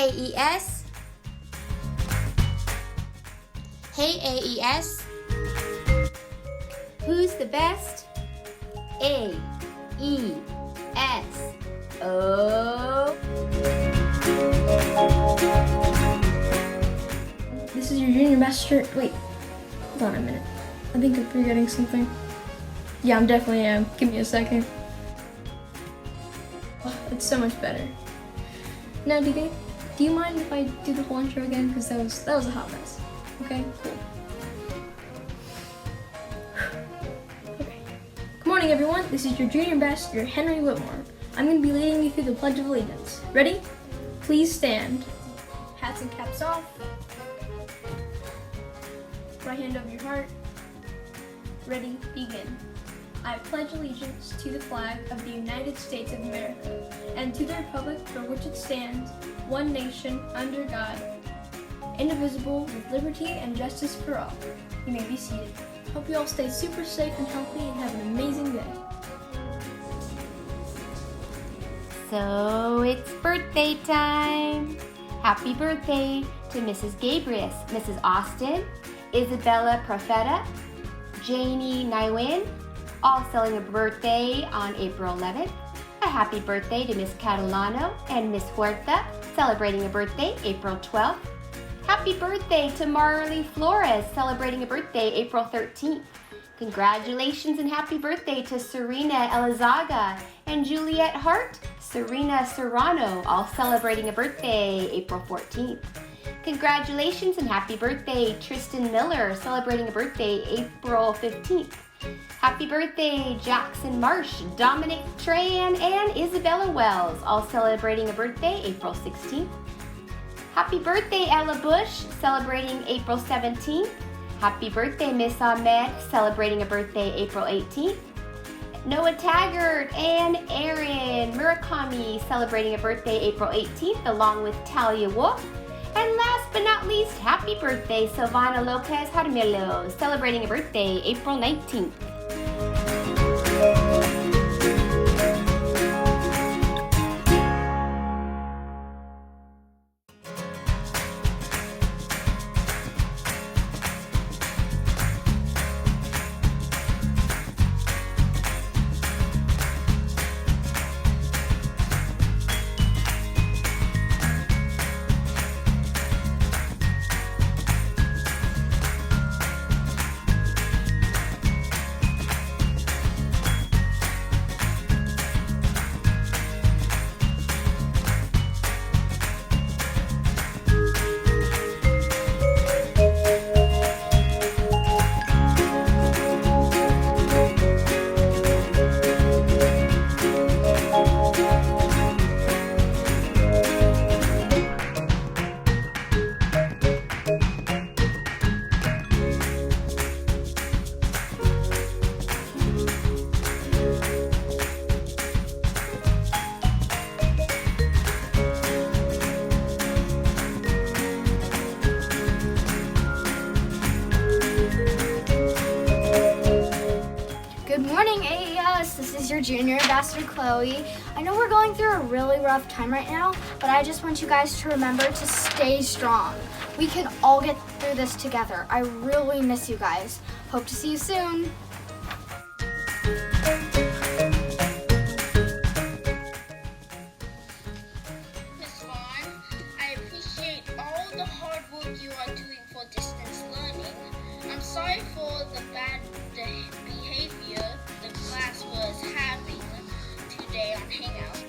AES. Hey AES. Who's the best? AES. Oh. This is your junior master. Wait, hold on a minute. I think I'm forgetting something. Yeah, I definitely am. Give me a second. Oh, it's so much better. Now, DK, do you mind if I do the whole intro again? Because that was a hot mess. Okay, cool. Okay. Good morning, everyone. This is your junior ambassador, Henry Whitmore. I'm going to be leading you through the Pledge of Allegiance. Ready? Please stand. Hats and caps off. Right hand over your heart. Ready, begin. I pledge allegiance to the flag of the United States of America and to the republic for which it stands, one nation, under God, indivisible, with liberty and justice for all. You may be seated. Hope you all stay super safe and healthy and have an amazing day. So it's birthday time. Happy birthday to Mrs. Gabrius, Mrs. Austin, Isabella Profeta, Janie Nywin, all celebrating a birthday on April 11th. A happy birthday to Miss Catalano and Miss Huerta, celebrating a birthday April 12th. Happy birthday to Marley Flores, celebrating a birthday April 13th. Congratulations and happy birthday to Serena Elizaga and Juliet Hart, Serena Serrano, all celebrating a birthday April 14th. Congratulations and happy birthday Tristan Miller, celebrating a birthday April 15th. Happy birthday Jackson Marsh, Dominic Tran, and Isabella Wells, all celebrating a birthday April 16th. Happy birthday Ella Bush, celebrating April 17th. Happy birthday Miss Ahmed, celebrating a birthday April 18th. Noah Taggart and Aaron Murakami, celebrating a birthday April 18th, along with Talia Wolf. And last but not least, happy birthday Silvana Lopez Jaramillo, celebrating a birthday April 19th. Good morning, AES. This is your junior ambassador, Chloe. I know we're going through a really rough time right now, but I just want you guys to remember to stay strong. We can all get through this together. I really miss you guys. Hope to see you soon. Miss Vaughn, I appreciate all the hard work you are doing for distance learning. I'm sorry for the bad behavior the class was having today on Hangout.